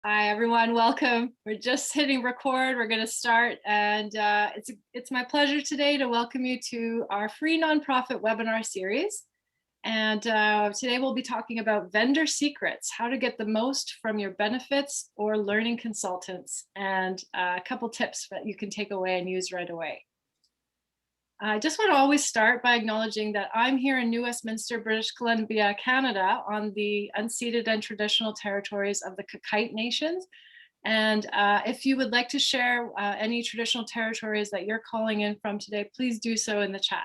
Hi, everyone. Welcome. We're just hitting record. We're going to start. And it's my pleasure today to welcome you to our free nonprofit webinar series. And today we'll be talking about vendor secrets, how to get the most from your benefits or learning consultants, and a couple tips that you can take away and use right away. I just want to always start by acknowledging that I'm here in New Westminster, British Columbia, Canada, on the unceded and traditional territories of the Kakite Nations. And if you would like to share any traditional territories that you're calling in from today, please do so in the chat.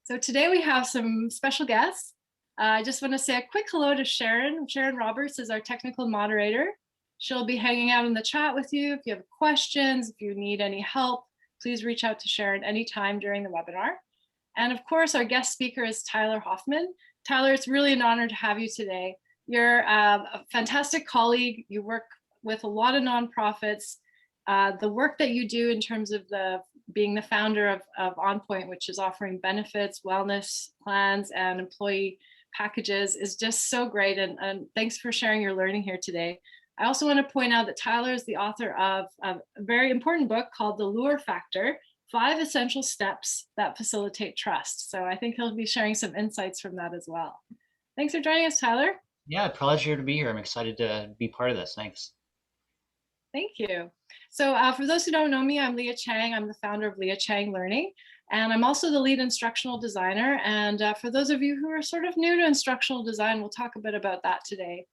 So today we have some special guests. I just want to say a quick hello to Sharon. Sharon Roberts is our technical moderator. She'll be hanging out in the chat with you. If you have questions, if you need any help, please reach out to Sharon anytime during the webinar. And of course, our guest speaker is Tyler Hoffman. Tyler, it's really an honor to have you today. You're a fantastic colleague. You work with a lot of nonprofits. The work that you do in terms of being the founder of OnPoint, which is offering benefits, wellness plans, and employee packages, is just so great. And thanks for sharing your learning here today. I also want to point out that Tyler is the author of a very important book called The Lure Factor: 5 Essential Steps That Facilitate Trust. So I think he'll be sharing some insights from that as well. Thanks for joining us, Tyler. Yeah, pleasure to be here. I'm excited to be part of this. Thanks. Thank you. So for those who don't know me, I'm Leah Chang. I'm the founder of Leah Chang Learning, and I'm also the lead instructional designer. And for those of you who are sort of new to instructional design, we'll talk a bit about that today.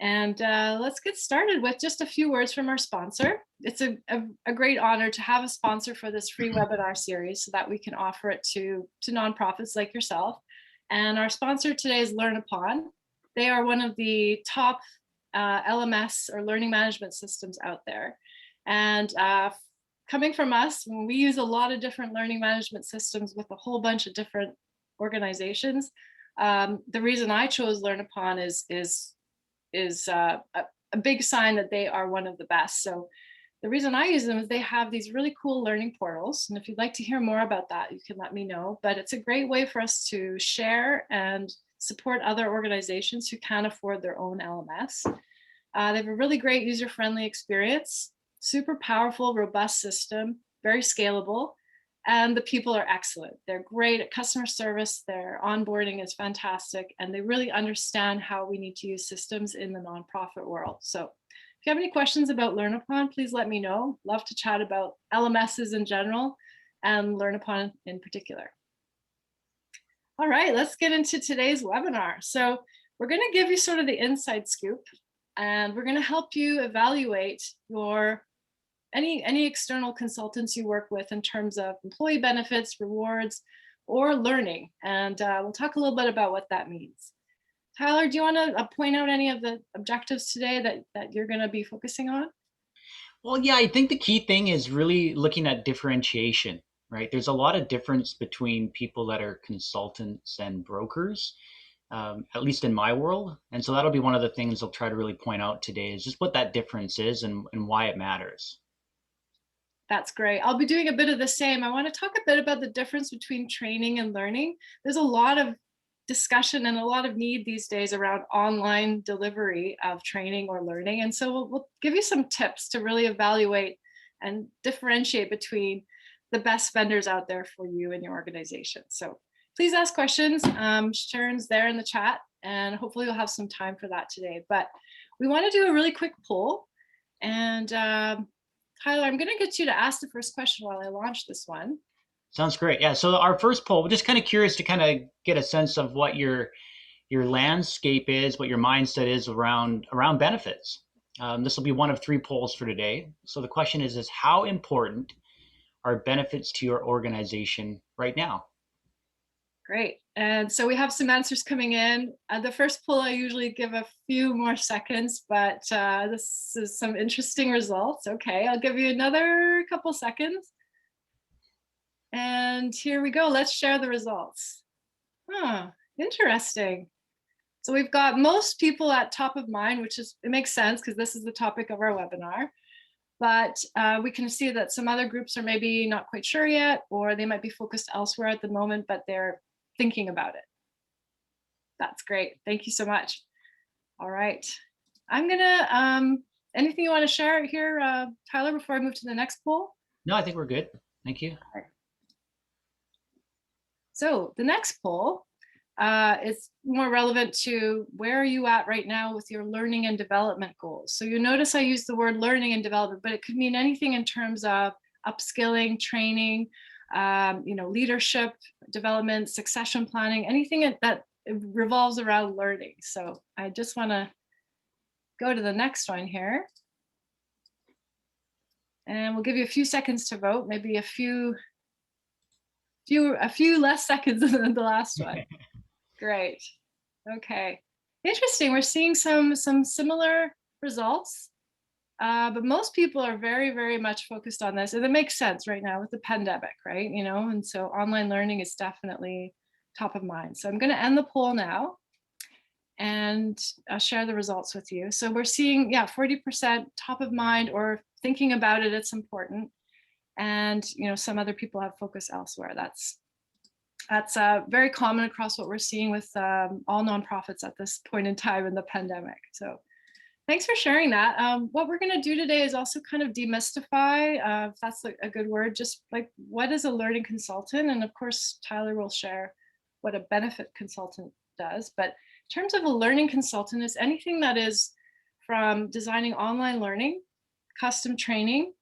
And let's get started with just a few words from our sponsor. It's a great honor to have a sponsor for this free webinar series so that we can offer it to nonprofits like yourself. And our sponsor today is LearnUpon. They are one of the top LMS or learning management systems out there. And coming from us, we use a lot of different learning management systems with a whole bunch of different organizations. The reason I chose LearnUpon is a big sign that they are one of the best. So the reason I use them is they have these really cool learning portals. And if you'd like to hear more about that, you can let me know. But it's a great way for us to share and support other organizations who can't afford their own LMS. They have a really great user-friendly experience, super powerful, robust system, very scalable. And the people are excellent. They're great at customer service. Their onboarding is fantastic. And they really understand how we need to use systems in the nonprofit world. So if you have any questions about LearnUpon, please let me know. Love to chat about LMSs in general and LearnUpon in particular. All right, let's get into today's webinar. So we're going to give you sort of the inside scoop, and we're going to help you evaluate your any external consultants you work with in terms of employee benefits, rewards, or learning. And we'll talk a little bit about what that means. Tyler, do you want to point out any of the objectives today that you're going to be focusing on? Well, yeah, I think the key thing is really looking at differentiation, right? There's a lot of difference between people that are consultants and brokers, at least in my world. And so that'll be one of the things I'll try to really point out today is just what that difference is and why it matters. That's great. I'll be doing a bit of the same. I want to talk a bit about the difference between training and learning. There's a lot of discussion and a lot of need these days around online delivery of training or learning. And so we'll give you some tips to really evaluate and differentiate between the best vendors out there for you and your organization. So please ask questions. Sharon's there in the chat, and hopefully you'll have some time for that today. But we want to do a really quick poll. And Tyler, I'm going to get you to ask the first question while I launch this one. Sounds great. Yeah. So our first poll, we're just kind of curious to kind of get a sense of what your landscape is, what your mindset is around benefits. This will be one of 3 polls for today. So the question is how important are benefits to your organization right now? Great. And so we have some answers coming in. The first poll, I usually give a few more seconds, but this is some interesting results. Okay, I'll give you another couple seconds. And here we go. Let's share the results. Interesting. So we've got most people at top of mind, which is, it makes sense because this is the topic of our webinar. But we can see that some other groups are maybe not quite sure yet, or they might be focused elsewhere at the moment, but they're thinking about it. That's great. Thank you so much. All right. I'm gonna, anything you want to share here, Tyler, before I move to the next poll? No, I think we're good. Thank you. So the next poll is more relevant to where are you at right now with your learning and development goals. So you notice I use the word learning and development, but it could mean anything in terms of upskilling, training, leadership development, succession planning, anything that revolves around learning. So I just want to go to the next one here. And we'll give you a few seconds to vote, maybe a few less seconds than the last one. Great. Okay. Interesting. We're seeing some similar results, but most people are very, very much focused on this, and it makes sense right now with the pandemic, right? And so online learning is definitely top of mind. So I'm going to end the poll now, and I'll share the results with you. So we're seeing, 40% top of mind or thinking about it. It's important, and some other people have focus elsewhere. That's very common across what we're seeing with all nonprofits at this point in time in the pandemic. So thanks for sharing that. What we're going to do today is also kind of demystify, if that's a good word, just like what is a learning consultant? And of course, Tyler will share what a benefit consultant does. But in terms of a learning consultant, is anything that is from designing online learning, custom training,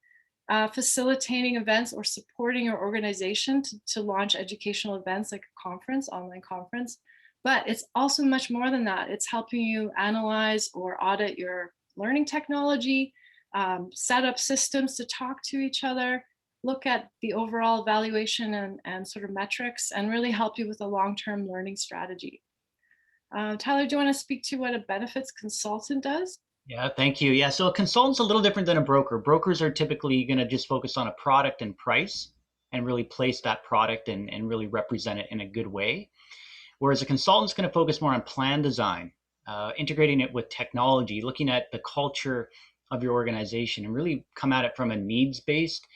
facilitating events, or supporting your organization to launch educational events like a conference, online conference. But it's also much more than that. It's helping you analyze or audit your learning technology, set up systems to talk to each other, look at the overall evaluation and sort of metrics, and really help you with a long-term learning strategy. Tyler, do you want to speak to what a benefits consultant does? Yeah, thank you. Yeah, so a consultant's a little different than a broker. Brokers are typically going to just focus on a product and price and really place that product and really represent it in a good way. Whereas a consultant's going to focus more on plan design, integrating it with technology, looking at the culture of your organization, and really come at it from a needs-based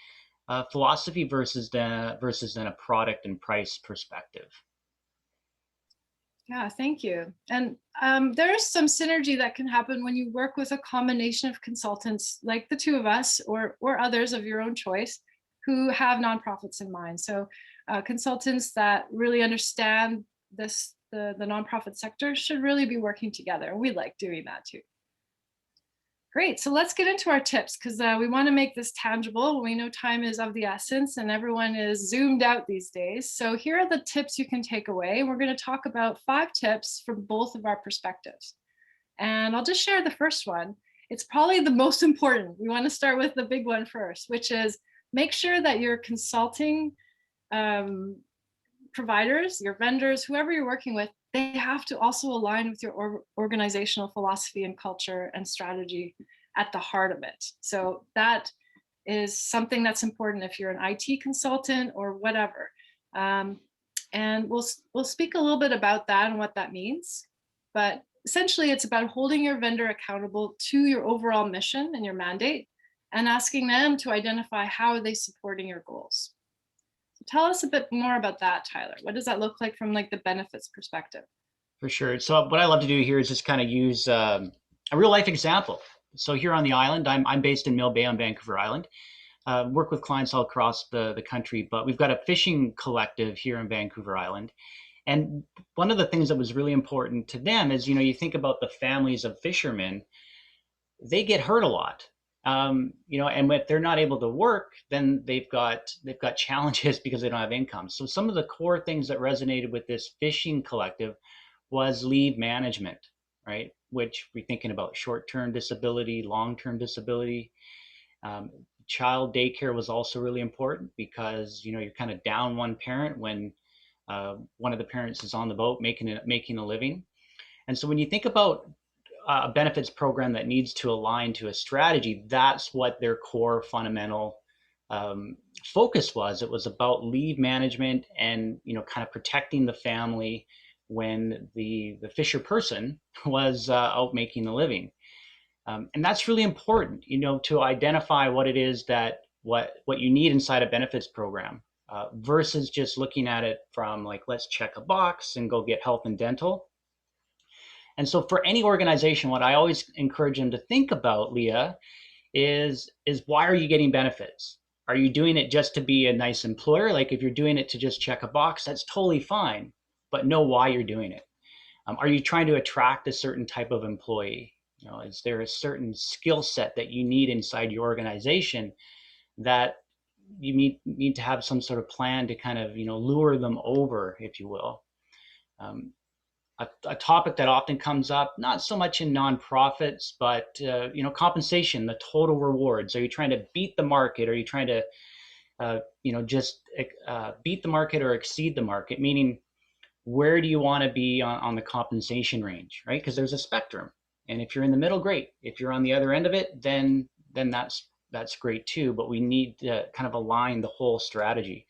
philosophy versus then a product and price perspective. Yeah, thank you. And there's some synergy that can happen when you work with a combination of consultants like the two of us or others of your own choice who have nonprofits in mind. So consultants that really understand the nonprofit sector should really be working together. We like doing that too. Great, so let's get into our tips because we want to make this tangible. We know time is of the essence and everyone is zoomed out these days. So here are the tips you can take away. We're going to talk about 5 tips from both of our perspectives. And I'll just share the first one. It's probably the most important. We want to start with the big one first, which is make sure that your consulting providers, your vendors, whoever you're working with, they have to also align with your organizational philosophy and culture and strategy at the heart of it. So that is something that's important if you're an IT consultant or whatever. And we'll speak a little bit about that and what that means. But essentially, it's about holding your vendor accountable to your overall mission and your mandate and asking them to identify how are they supporting your goals. Tell us a bit more about that, Tyler. What does that look like from like the benefits perspective? For sure. So what I love to do here is just kind of use a real life example. So here on the island, I'm based in Mill Bay on Vancouver Island. Work with clients all across the country, but we've got a fishing collective here in Vancouver Island. And one of the things that was really important to them is, you think about the families of fishermen, they get hurt a lot. And if they're not able to work, then they've got challenges because they don't have income. So some of the core things that resonated with this fishing collective was leave management, right? Which we're thinking about short-term disability, long-term disability. Child daycare was also really important because you're kind of down one parent when one of the parents is on the boat making a living. And so when you think about a benefits program that needs to align to a strategy, that's what their core fundamental focus was. It was about leave management and kind of protecting the family when the fisher person was out making a living. And that's really important, to identify what it is that what you need inside a benefits program versus just looking at it from like, let's check a box and go get health and dental. And so for any organization, what I always encourage them to think about, Leah, is why are you getting benefits? Are you doing it just to be a nice employer? Like if you're doing it to just check a box, that's totally fine, but know why you're doing it. Are you trying to attract a certain type of employee? You know, is there a certain skill set that you need inside your organization that you need to have some sort of plan to kind of, you know, lure them over, if you will. Um, a topic that often comes up, not so much in nonprofits, but you know, compensation, the total rewards. Are you trying to beat the market? Are you trying to you know, just beat the market or exceed the market? Meaning, where do you want to be on the compensation range, right? Because there's a spectrum, and if you're in the middle, great. If you're on the other end of it, then that's great too. But we need to kind of align the whole strategy.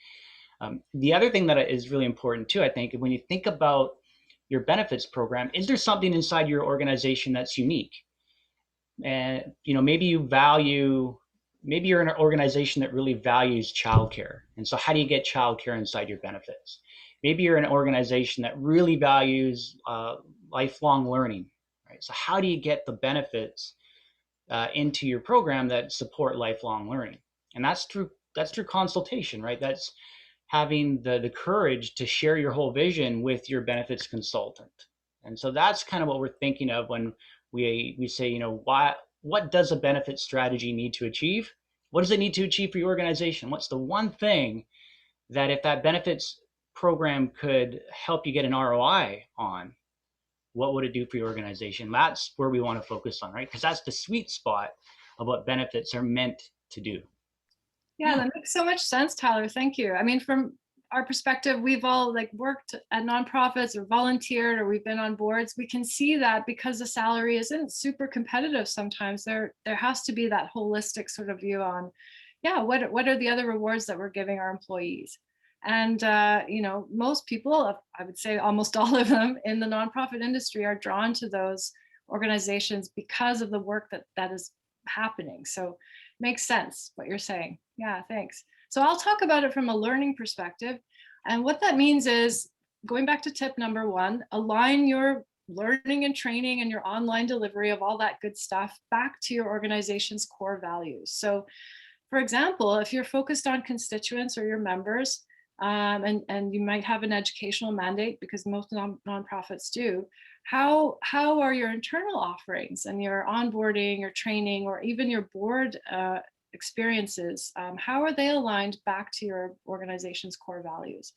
The other thing that is really important too, I think, when you think about your benefits program, is there something inside your organization that's unique? And you know, maybe you're in an organization that really values childcare, and so how do you get childcare inside your benefits? Maybe you're an organization that really values lifelong learning, right? So how do you get the benefits into your program that support lifelong learning? And that's through consultation, right? That's having the courage to share your whole vision with your benefits consultant. And so that's kind of what we're thinking of when we say, you know, what does a benefit strategy need to achieve? What does it need to achieve for your organization? What's the one thing that if that benefits program could help you get an ROI on, what would it do for your organization? That's where we want to focus on, right? Because that's the sweet spot of what benefits are meant to do. Yeah, that makes so much sense, Tyler. Thank you. I mean, from our perspective, we've all like worked at nonprofits or volunteered or we've been on boards. We can see that because the salary isn't super competitive sometimes, there has to be that holistic sort of view on, yeah, what are the other rewards that we're giving our employees? And you know, most people, I would say almost all of them in the nonprofit industry are drawn to those organizations because of the work that is happening. So makes sense what you're saying. Yeah, thanks. So I'll talk about it from a learning perspective. And what that means is, going back to tip number one, align your learning and training and your online delivery of all that good stuff back to your organization's core values. So for example, if you're focused on constituents or your members, and you might have an educational mandate because most nonprofits do, how are your internal offerings and your onboarding, your training, or even your board experiences, how are they aligned back to your organization's core values?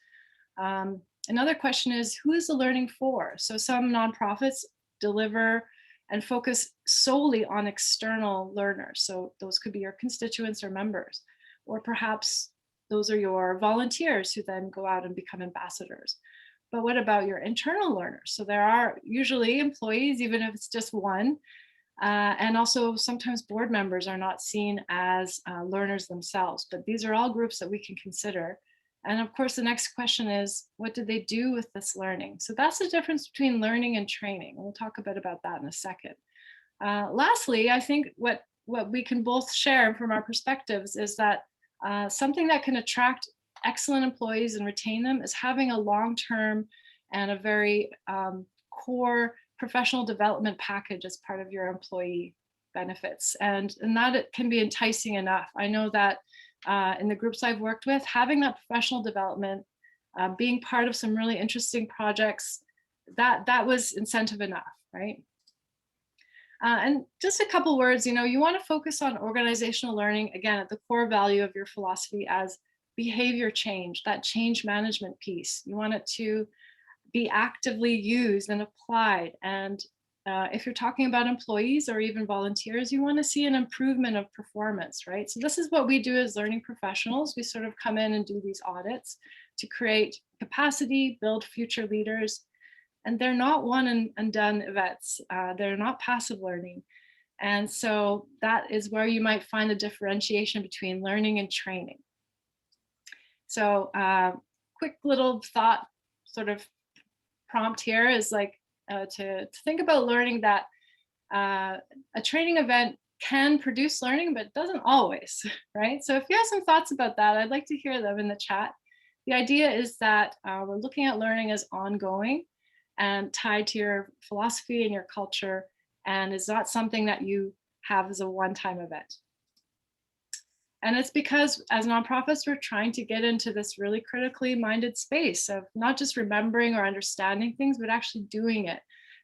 Another question is, who is the learning for? So some nonprofits deliver and focus solely on external learners. So those could be your constituents or members, or perhaps those are your volunteers who then go out and become ambassadors. But what about your internal learners? So there are usually employees, even if it's just one, and also sometimes board members are not seen as learners themselves, but these are all groups that we can consider. And of course, the next question is, what do they do with this learning? So that's the difference between learning and training. We'll talk a bit about that in a second. Lastly, I think what we can both share from our perspectives is that something that can attract excellent employees and retain them is having a long-term and a very core professional development package as part of your employee benefits. And that it can be enticing enough. I know that in the groups I've worked with, having that professional development, being part of some really interesting projects, that was incentive enough, right? And just a couple words, you know, you want to focus on organizational learning, again, at the core value of your philosophy as behavior change, that change management piece. You want it to be actively used and applied. And if you're talking about employees or even volunteers, you want to see an improvement of performance, right? So this is what we do as learning professionals. We sort of come in and do these audits to create capacity, build future leaders. And they're not one and done events. They're not passive learning. And so that is where you might find the differentiation between learning and training. So quick little thought sort of prompt here is like to think about learning that a training event can produce learning, but doesn't always, right? So if you have some thoughts about that, I'd like to hear them in the chat. The idea is that we're looking at learning as ongoing. and tied to your philosophy and your culture, and is not something that you have as a one-time event. And it's because as nonprofits, we're trying to get into this really critically minded space of not just remembering or understanding things, but actually doing it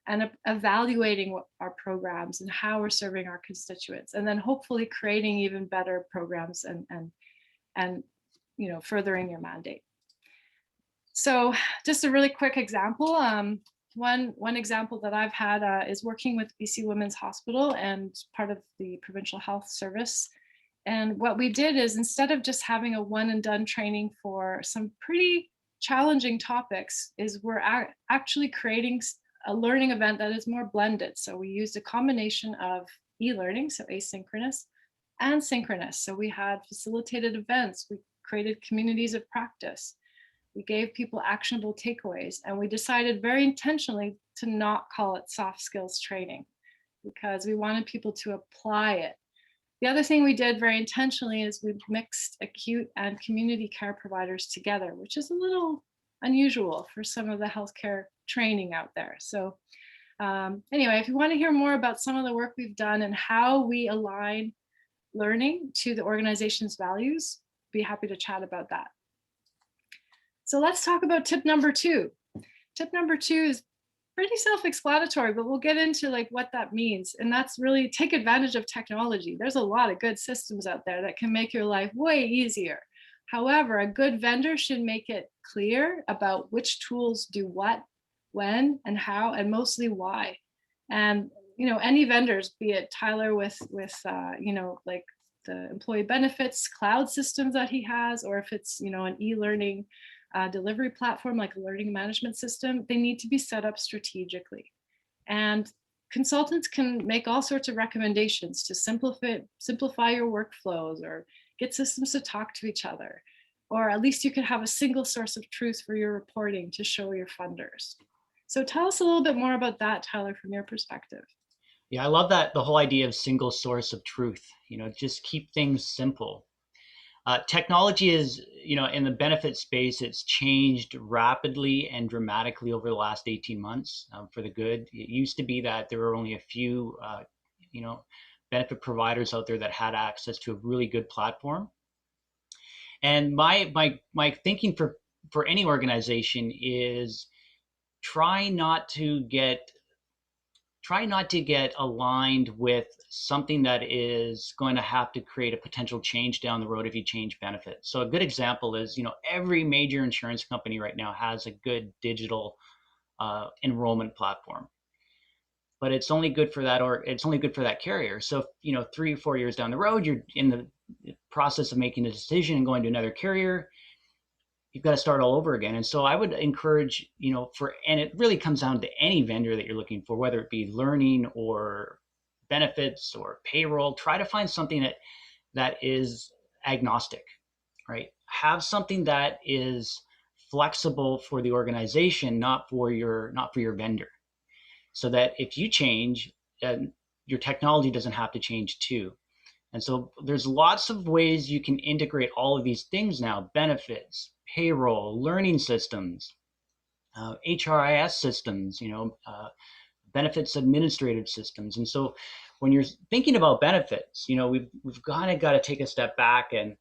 and evaluating what our programs and how we're serving our constituents, and then hopefully creating even better programs and furthering your mandate. So just a really quick example. One example that I've had is working with BC Women's Hospital and part of the Provincial Health Service. And what we did is, instead of just having a one and done training for some pretty challenging topics, is we're actually creating a learning event that is more blended. So we used a combination of e-learning, so asynchronous, and synchronous. So we had facilitated events, we created communities of practice, we gave people actionable takeaways, and we decided very intentionally to not call it soft skills training because we wanted people to apply it. The other thing we did very intentionally is we mixed acute and community care providers together, which is a little unusual for some of the healthcare training out there. So anyway, if you want to hear more about some of the work we've done and how we align learning to the organization's values, be happy to chat about that. So let's talk about tip number 2. Tip number 2 is pretty self-explanatory, but we'll get into like what that means. And that's really take advantage of technology. There's a lot of good systems out there that can make your life way easier. However, a good vendor should make it clear about which tools do what, when, and how, and mostly why. And any vendors, be it Tyler with like the employee benefits cloud systems that he has, or if it's an e-learning delivery platform like a learning management system, they need to be set up strategically. And consultants can make all sorts of recommendations to simplify your workflows or get systems to talk to each other, or at least you could have a single source of truth for your reporting to show your funders. So tell us a little bit more about that, Tyler, from your perspective. Yeah, I love that, the whole idea of single source of truth, just keep things simple. Technology is, in the benefit space, it's changed rapidly and dramatically over the last 18 months for the good. It used to be that there were only a few, benefit providers out there that had access to a really good platform. And my thinking for any organization is try not to get aligned with something that is going to have to create a potential change down the road if you change benefits. So a good example is, every major insurance company right now has a good digital enrollment platform, but it's only good for that, or it's only good for that carrier. So, 3 or 4 years down the road, you're in the process of making a decision and going to another carrier, you've got to start all over again. And so I would encourage, and it really comes down to any vendor that you're looking for, whether it be learning or benefits or payroll, try to find something that is agnostic, right? Have something that is flexible for the organization, not for your vendor, so that if you change, your technology doesn't have to change too. And so there's lots of ways you can integrate all of these things now: benefits, payroll, learning systems, HRIS systems, benefits administrative systems. And so when you're thinking about benefits, we've kind of got to take a step back and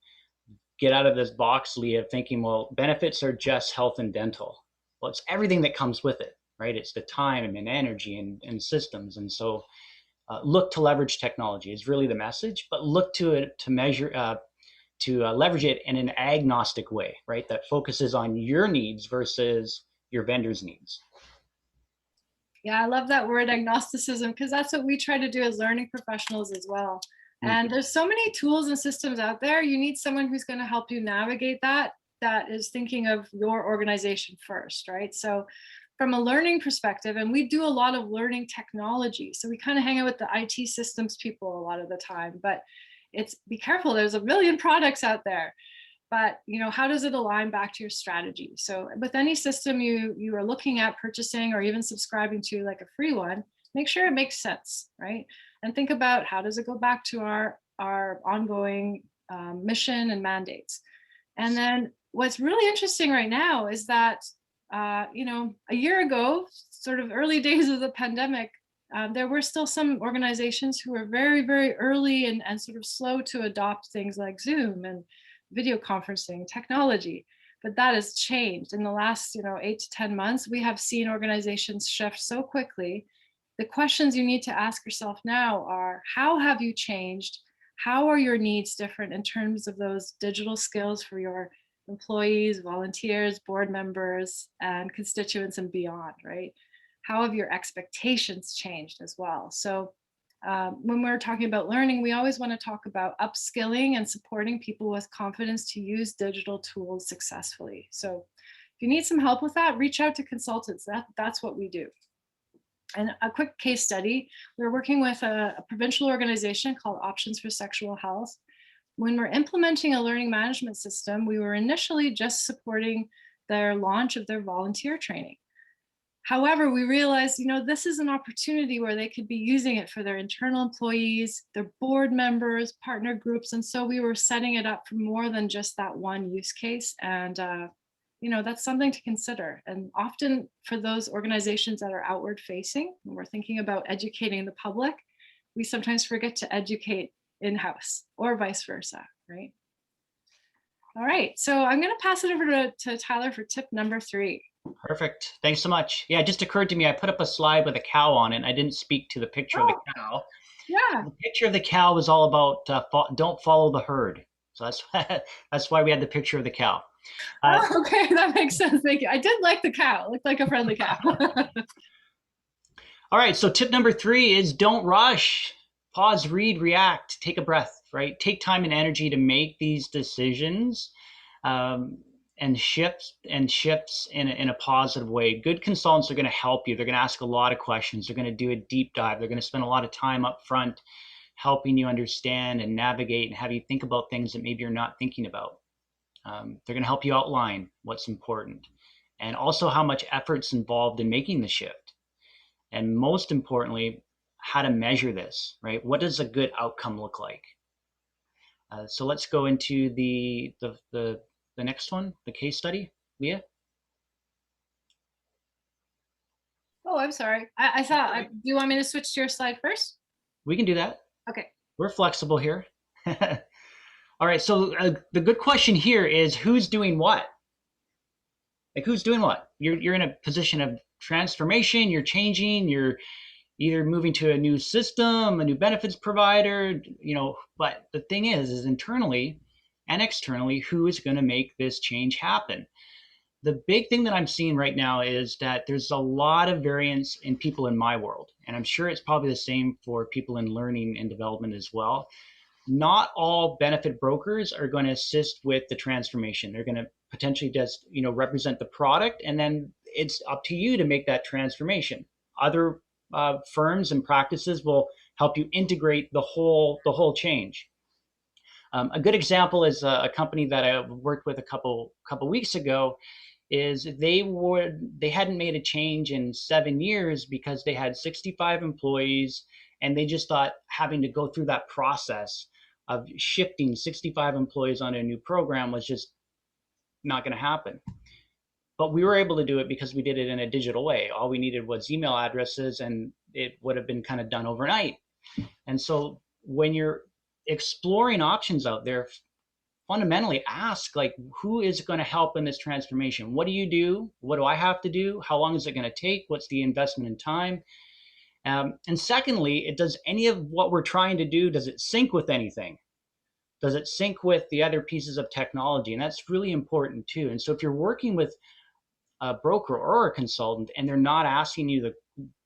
get out of this box, Leah, of thinking, well, benefits are just health and dental. Well, it's everything that comes with it, right? It's the time and energy and systems. And so look to leverage technology is really the message, but look to it to measure, to leverage it in an agnostic way, right? That focuses on your needs versus your vendor's needs. Yeah, I love that word agnosticism, because that's what we try to do as learning professionals as well. And there's so many tools and systems out there. You need someone who's going to help you navigate that is thinking of your organization first, right? So from a learning perspective, and we do a lot of learning technology, so we kind of hang out with the IT systems people a lot of the time, but be careful, there's a million products out there. But how does it align back to your strategy? So with any system you are looking at purchasing or even subscribing to, like a free one, make sure it makes sense, right? And think about, how does it go back to our ongoing mission and mandates? And then what's really interesting right now is that a year ago, sort of early days of the pandemic, there were still some organizations who were very, very early and sort of slow to adopt things like Zoom and video conferencing technology. But that has changed in the last, 8 to 10 months. We have seen organizations shift so quickly. The questions you need to ask yourself now are, how have you changed? How are your needs different in terms of those digital skills for your employees, volunteers, board members, and constituents and beyond, right? How have your expectations changed as well? So when we're talking about learning, we always want to talk about upskilling and supporting people with confidence to use digital tools successfully. So if you need some help with that, reach out to consultants. That's what we do. And a quick case study, we're working with a provincial organization called Options for Sexual Health. When we're implementing a learning management system, we were initially just supporting their launch of their volunteer training. However, we realized, this is an opportunity where they could be using it for their internal employees, their board members, partner groups. And so we were setting it up for more than just that one use case. And, that's something to consider. And often for those organizations that are outward facing, when we're thinking about educating the public, we sometimes forget to educate in-house or vice versa, right? All right, so I'm going to pass it over to Tyler for tip number 3. Perfect. Thanks so much. Yeah, it just occurred to me, I put up a slide with a cow on it, and I didn't speak to the picture of the cow. Yeah. The picture of the cow was all about don't follow the herd. So that's why we had the picture of the cow. Okay, that makes sense. Thank you. I did like the cow. It looked like a friendly cow. All right, so tip number 3 is don't rush. Pause, read, react, take a breath, right? Take time and energy to make these decisions. And shifts in a positive way. Good consultants are going to help you. They're going to ask a lot of questions. They're going to do a deep dive. They're going to spend a lot of time up front helping you understand and navigate and have you think about things that maybe you're not thinking about. They're going to help you outline what's important and also how much effort's involved in making the shift. And most importantly, how to measure this, right? What does a good outcome look like? So let's go into the next one, the case study. Leah? Oh, I'm sorry. I thought, do you want me to switch to your slide first? We can do that. Okay. We're flexible here. All right, so the good question here is who's doing what? Like who's doing what? You're in a position of transformation, you're changing, you're either moving to a new system, a new benefits provider, but the thing is internally and externally, who is going to make this change happen? The big thing that I'm seeing right now is that there's a lot of variance in people in my world, and I'm sure it's probably the same for people in learning and development as well. Not all benefit brokers are going to assist with the transformation. They're going to potentially just, represent the product, and then it's up to you to make that transformation. Other firms and practices will help you integrate the whole change. A good example is a company that I worked with a couple weeks ago. Is they hadn't made a change in 7 years because they had 65 employees, and they just thought having to go through that process of shifting 65 employees on a new program was just not going to happen. But we were able to do it because we did it in a digital way. All we needed was email addresses, and it would have been kind of done overnight. And so when you're exploring options out there, fundamentally ask, like, who is going to help in this transformation? What do you do? What do I have to do? How long is it going to take? What's the investment in time? And secondly, does any of what we're trying to do, does it sync with anything? Does it sync with the other pieces of technology? And that's really important too. And so if you're working with a broker or a consultant and they're not asking you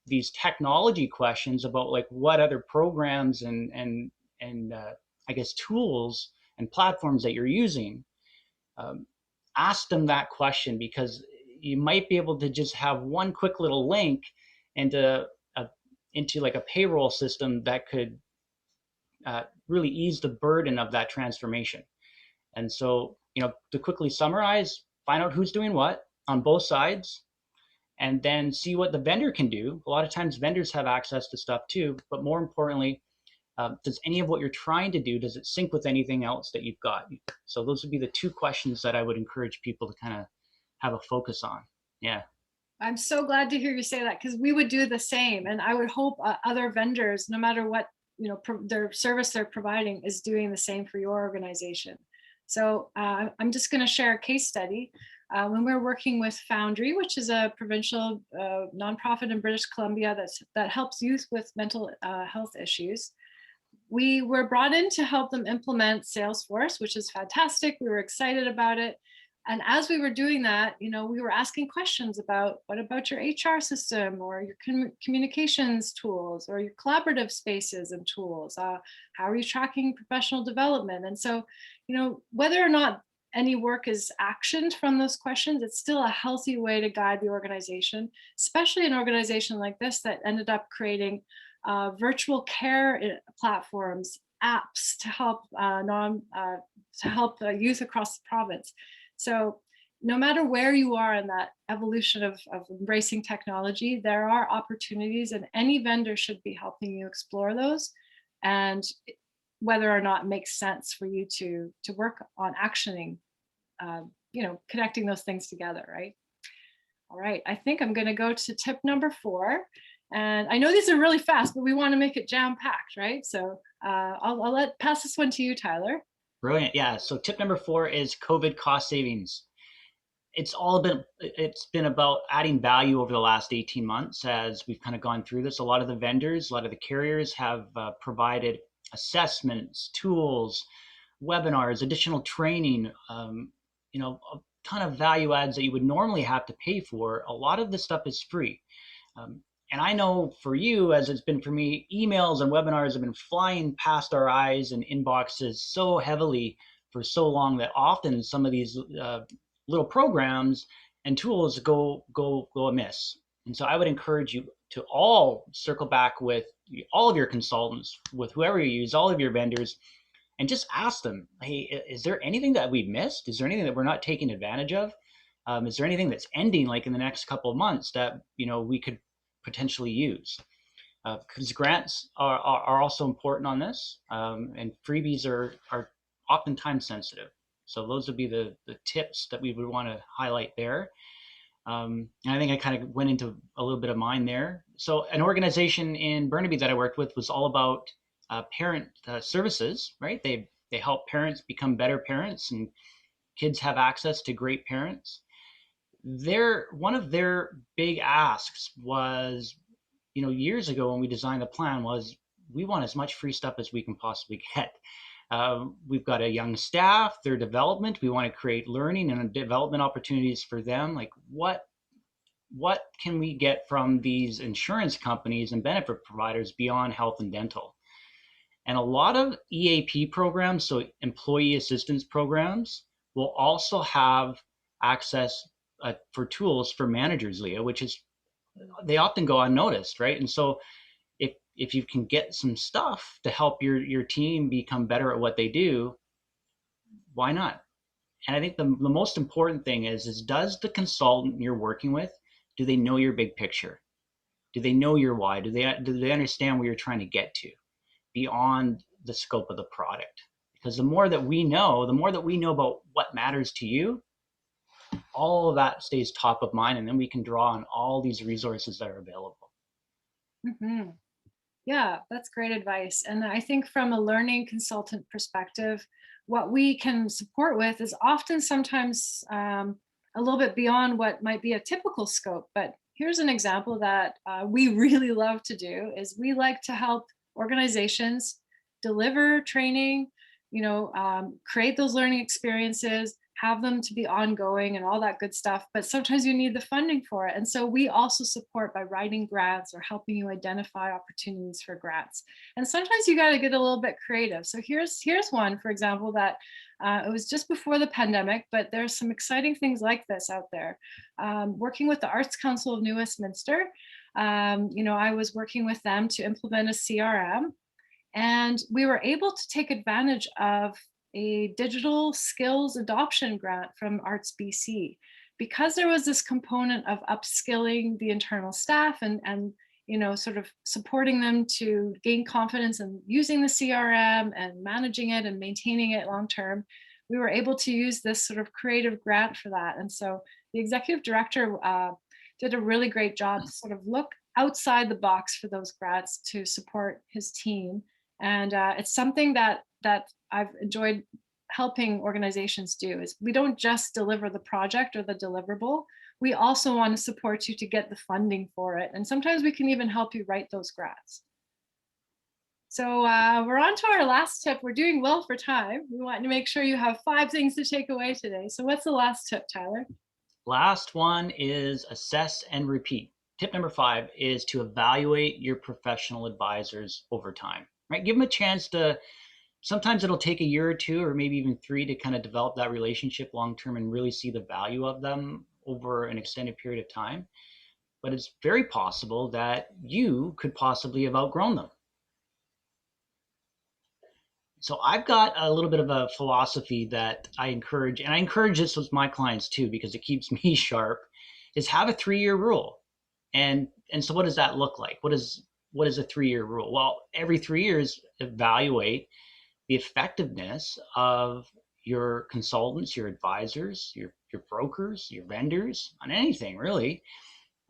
these technology questions about like what other programs and I guess tools and platforms that you're using, ask them that question, because you might be able to just have one quick little link into like a payroll system that could really ease the burden of that transformation. And so, to quickly summarize, find out who's doing what on both sides, and then see what the vendor can do. A lot of times vendors have access to stuff too, but more importantly, does any of what you're trying to do, does it sync with anything else that you've got? So those would be the 2 questions that I would encourage people to kind of have a focus on. Yeah. I'm so glad to hear you say that, because we would do the same, and I would hope other vendors, no matter what their service they're providing, is doing the same for your organization. So I'm just going to share a case study. When we're working with Foundry, which is a provincial nonprofit in British Columbia that helps youth with mental health issues, we were brought in to help them implement Salesforce, which is fantastic. We were excited about it. And as we were doing that, we were asking questions about, what about your HR system, or your communications tools, or your collaborative spaces and tools? How are you tracking professional development? And so, whether or not any work is actioned from those questions, it's still a healthy way to guide the organization, especially an organization like this that ended up creating virtual care platforms, apps to help youth across the province. So no matter where you are in that evolution of embracing technology, there are opportunities, and any vendor should be helping you explore those, and whether or not it makes sense for you to work on actioning, connecting those things together, right? All right, I think I'm going to go to tip number 4. And I know these are really fast, but we want to make it jam-packed, right? So I'll pass this one to you, Tyler. Brilliant. Yeah. So tip number 4 is COVID cost savings. It's been about adding value over the last 18 months as we've kind of gone through this. A lot of the vendors, a lot of the carriers have provided assessments, tools, webinars, additional training, a ton of value adds that you would normally have to pay for. A lot of this stuff is free. And I know for you, as it's been for me, emails and webinars have been flying past our eyes and inboxes so heavily for so long that often some of these little programs and tools go amiss. And so I would encourage you to all circle back with all of your consultants, with whoever you use, all of your vendors, and just ask them, hey, is there anything that we've missed? Is there anything that we're not taking advantage of? Is there anything that's ending like in the next couple of months that we could potentially use? Because grants are also important on this, and freebies are oftentimes sensitive. So those would be the tips that we would want to highlight there. And I think I kind of went into a little bit of mine there. So an organization in Burnaby that I worked with was all about parent services, right? They help parents become better parents, and kids have access to great parents. One of their big asks was, years ago when we designed the plan, was we want as much free stuff as we can possibly get. We've got a young staff, their development. We want to create learning and development opportunities for them. Like what can we get from these insurance companies and benefit providers beyond health and dental? And a lot of EAP programs, so employee assistance programs, will also have access for tools for managers, Leah, which is, they often go unnoticed, right? And so if you can get some stuff to help your team become better at what they do, why not? And I think the most important thing is does the consultant you're working with, do they know your big picture? Do they know your why? Do they understand where you're trying to get to beyond the scope of the product? Because the more that we know about what matters to you, all of that stays top of mind, and then we can draw on all these resources that are available. Mm-hmm. Yeah, that's great advice. And I think from a learning consultant perspective, what we can support with is often sometimes a little bit beyond what might be a typical scope. But here's an example that we really love to do is we like to help organizations deliver training, create those learning experiences, have them to be ongoing and all that good stuff. But sometimes you need the funding for it. And so we also support by writing grants or helping you identify opportunities for grants. And sometimes you got to get a little bit creative. So here's one, for example, that it was just before the pandemic, but there's some exciting things like this out there. Working with the Arts Council of New Westminster, I was working with them to implement a CRM. And we were able to take advantage of a digital skills adoption grant from Arts BC, because there was this component of upskilling the internal staff and sort of supporting them to gain confidence in using the CRM and managing it and maintaining it long term. we were able to use this sort of creative grant for that. And so the executive director did a really great job to sort of look outside the box for those grants to support his team. And it's something that I've enjoyed helping organizations do, is we don't just deliver the project or the deliverable. We also want to support you to get the funding for it. And sometimes we can even help you write those grants. So we're on to our last tip. We're doing well for time. We want to make sure you have 5 things to take away today. So what's the last tip, Tyler? Last one is assess and repeat. Tip number 5 is to evaluate your professional advisors over time, right? Give them a chance to, sometimes it'll take a year or 2 or maybe even 3 to kind of develop that relationship long-term and really see the value of them over an extended period of time. But it's very possible that you could possibly have outgrown them. So I've got a little bit of a philosophy that I encourage, and I encourage this with my clients too, because it keeps me sharp, is have a 3-year rule. And so what does that look like? What is a 3-year rule? Well, every 3 years, evaluate the effectiveness of your consultants, your advisors, your brokers, your vendors on anything really.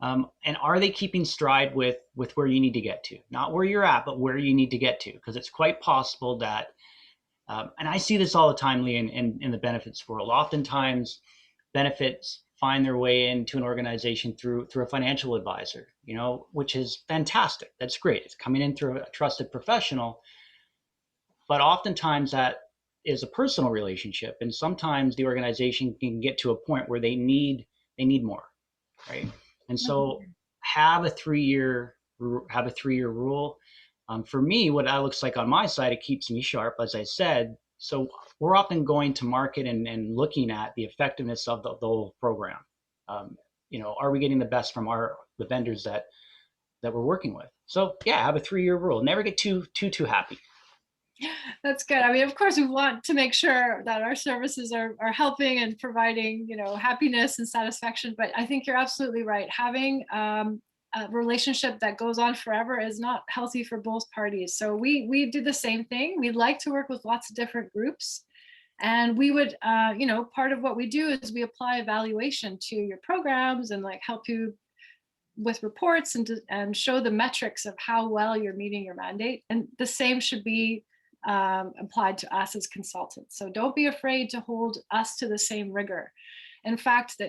And are they keeping stride with where you need to get to? Not where you're at, but where you need to get to, because it's quite possible that, and I see this all the time, Leah, in the benefits world. Oftentimes, benefits find their way into an organization through a financial advisor, which is fantastic. That's great. It's coming in through a trusted professional, but oftentimes that is a personal relationship, and sometimes the organization can get to a point where they need more, right? And so have a 3-year rule. For me, what that looks like on my side, it keeps me sharp, as I said. So we're often going to market and looking at the effectiveness of the whole program. Are we getting the best from the vendors that we're working with? So yeah, have a 3-year rule. Never get too happy. That's good. I mean, of course, we want to make sure that our services are helping and providing, happiness and satisfaction. But I think you're absolutely right. Having a relationship that goes on forever is not healthy for both parties. So we do the same thing. We like to work with lots of different groups. And we would, part of what we do is we apply evaluation to your programs and help you with reports and show the metrics of how well you're meeting your mandate. And the same should be applied to us as consultants. So don't be afraid to hold us to the same rigor. In fact,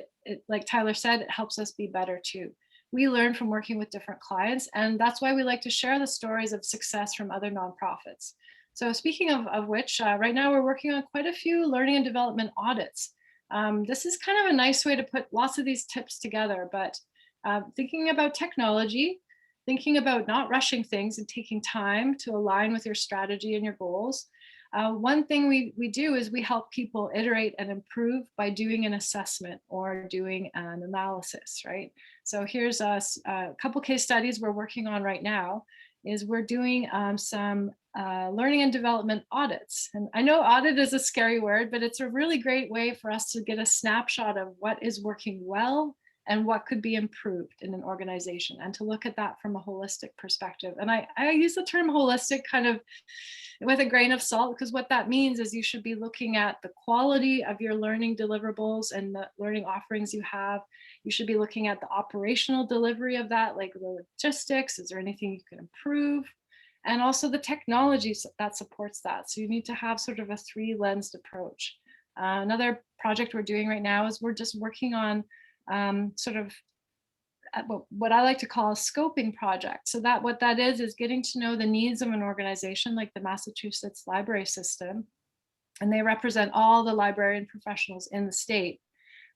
like Tyler said, it helps us be better too. We learn from working with different clients, and that's why we like to share the stories of success from other nonprofits. So speaking of which, right now we're working on quite a few learning and development audits. This is kind of a nice way to put lots of these tips together, but thinking about technology, thinking about not rushing things and taking time to align with your strategy and your goals. One thing we do is we help people iterate and improve by doing an assessment or doing an analysis, right? So here's a couple case studies we're working on right now. Is we're doing some learning and development audits. And I know audit is a scary word, but it's a really great way for us to get a snapshot of what is working well and what could be improved in an organization, and to look at that from a holistic perspective. And I use the term holistic kind of with a grain of salt, because what that means is you should be looking at the quality of your learning deliverables and the learning offerings you have. You should be looking at the operational delivery of that, like the logistics. Is there anything you can improve? And also the technology that supports that. So you need to have sort of a 3-lensed approach. Another project we're doing right now is we're just working on sort of what I like to call a scoping project. So that what that is getting to know the needs of an organization like the Massachusetts library system, and they represent all the librarian professionals in the state.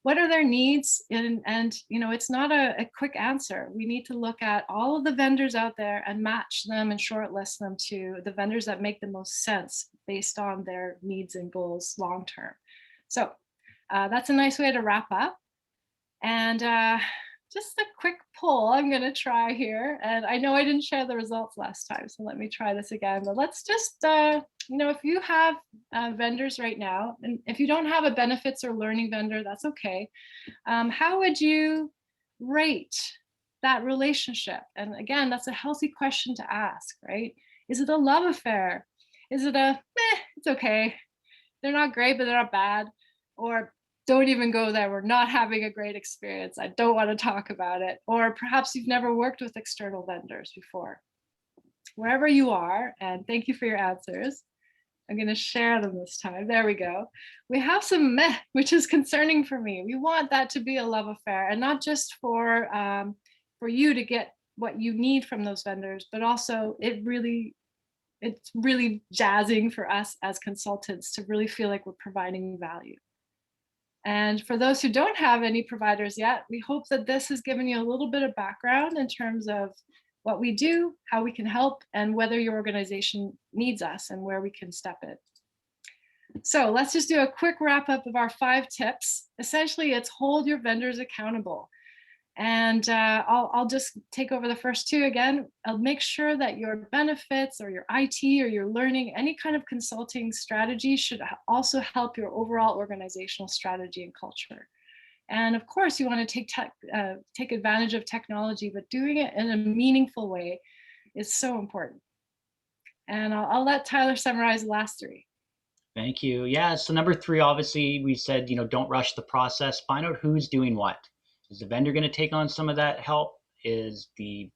What are their needs? And it's not a quick answer. We need to look at all of the vendors out there and match them and shortlist them to the vendors that make the most sense based on their needs and goals long term. So that's a nice way to wrap up. And just a quick poll I'm going to try here. And I know I didn't share the results last time, so let me try this again. But let's just, if you have vendors right now, and if you don't have a benefits or learning vendor, that's okay. How would you rate that relationship? And again, that's a healthy question to ask, right? Is it a love affair? Is it a, it's okay? they're not great, but they're not bad. Or don't even go there. We're not having a great experience. I don't want to talk about it. Or perhaps you've never worked with external vendors before. Wherever you are, and thank you for your answers. I'm going to share them this time. There we go. We have some meh, which is concerning for me. We want that to be a love affair, and not just for you to get what you need from those vendors, but also it's really jazzing for us as consultants to really feel like we're providing value. And for those who don't have any providers yet, we hope that this has given you a little bit of background in terms of what we do, how we can help, and whether your organization needs us and where we can step in. So let's just do a quick wrap up of our 5 tips. Essentially, it's hold your vendors accountable. And I'll just take over the first 2 again. I'll make sure that your benefits or your IT or your learning, any kind of consulting strategy should also help your overall organizational strategy and culture. And of course, you want to take advantage of technology, but doing it in a meaningful way is so important. And I'll let Tyler summarize the last 3. Thank you. Yeah. So number 3, obviously, we said, don't rush the process. Find out who's doing what. Is the vendor going to take on some of that help? Is the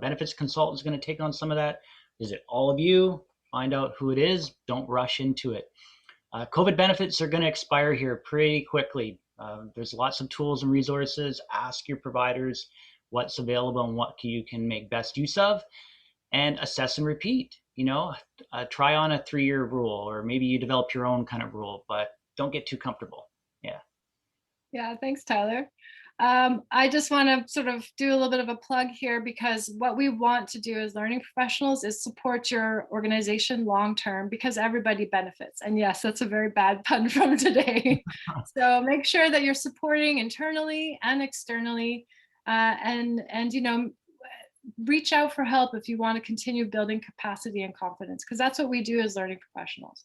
benefits consultant going to take on some of that? Is it all of you? Find out who it is. Don't rush into it. COVID benefits are going to expire here pretty quickly. There's lots of tools and resources. Ask your providers what's available and what you can make best use of, and assess and repeat. Try on a 3-year rule, or maybe you develop your own kind of rule, but don't get too comfortable. Yeah, thanks, Tyler. I just want to sort of do a little bit of a plug here, because what we want to do as learning professionals is support your organization long-term, because everybody benefits. And yes, that's a very bad pun from today. So make sure that you're supporting internally and externally, and reach out for help if you want to continue building capacity and confidence, because that's what we do as learning professionals.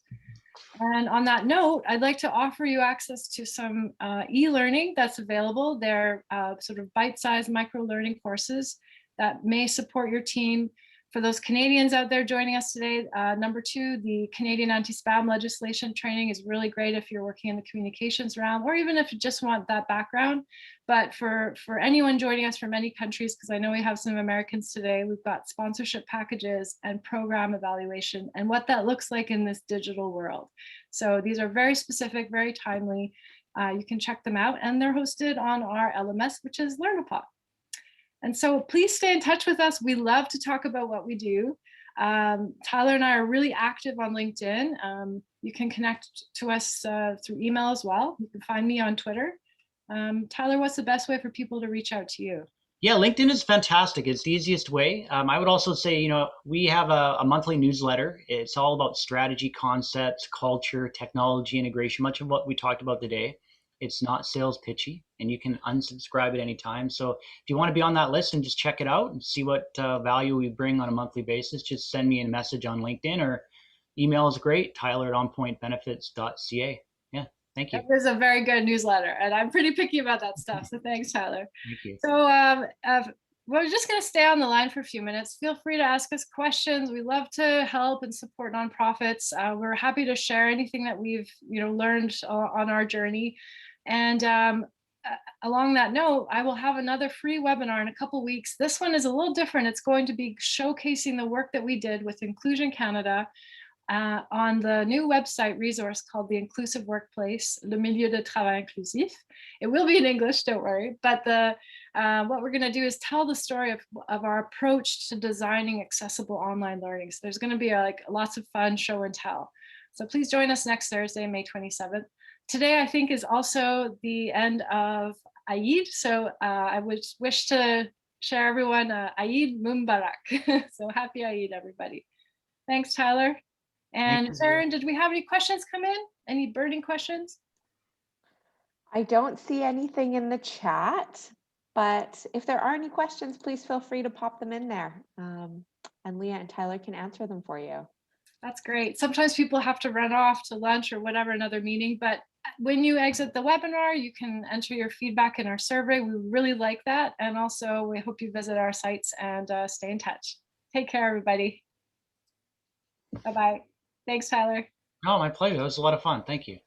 And on that note, I'd like to offer you access to some e-learning that's available. They're sort of bite-sized micro-learning courses that may support your team. For those Canadians out there joining us today, number 2, the Canadian anti-spam legislation training is really great if you're working in the communications realm, or even if you just want that background. But for anyone joining us from any countries, because I know we have some Americans today, we've got sponsorship packages and program evaluation and what that looks like in this digital world. So these are very specific, very timely. You can check them out, and they're hosted on our LMS, which is Learnapod. And so please stay in touch with us. We love to talk about what we do. Tyler and I are really active on LinkedIn. You can connect to us through email as well. You can find me on Twitter. Tyler, what's the best way for people to reach out to you? Yeah, LinkedIn is fantastic. It's the easiest way. I would also say, we have a monthly newsletter. It's all about strategy, concepts, culture, technology, integration, much of what we talked about today. It's not sales pitchy, and you can unsubscribe at any time. So if you want to be on that list and just check it out and see what value we bring on a monthly basis, just send me a message on LinkedIn, or email is great, tyler@onpointbenefits.ca. Yeah, thank you. That is a very good newsletter, and I'm pretty picky about that stuff. So thanks, Tyler. Thank you. So we're just going to stay on the line for a few minutes. Feel free to ask us questions. We love to help and support nonprofits. We're happy to share anything that we've learned on our journey. And along that note, I will have another free webinar in a couple weeks. This one is a little different. It's going to be showcasing the work that we did with Inclusion Canada on the new website resource called The Inclusive Workplace, Le Milieu de Travail Inclusif. It will be in English, don't worry. But what we're going to do is tell the story of our approach to designing accessible online learning. So there's going to be lots of fun show and tell. So please join us next Thursday, May 27th. Today, I think, is also the end of Eid. So I would wish to share everyone Eid Mubarak. So happy Eid, everybody. Thanks, Tyler. And Sharon, did we have any questions come in? Any burning questions? I don't see anything in the chat, but if there are any questions, please feel free to pop them in there. And Leah and Tyler can answer them for you. That's great. Sometimes people have to run off to lunch or whatever, another meeting, but when you exit the webinar, you can enter your feedback in our survey. We really like that. And also we hope you visit our sites and stay in touch. Take care, everybody. Bye-bye. Thanks, Tyler. Oh, my pleasure. It was a lot of fun. Thank you.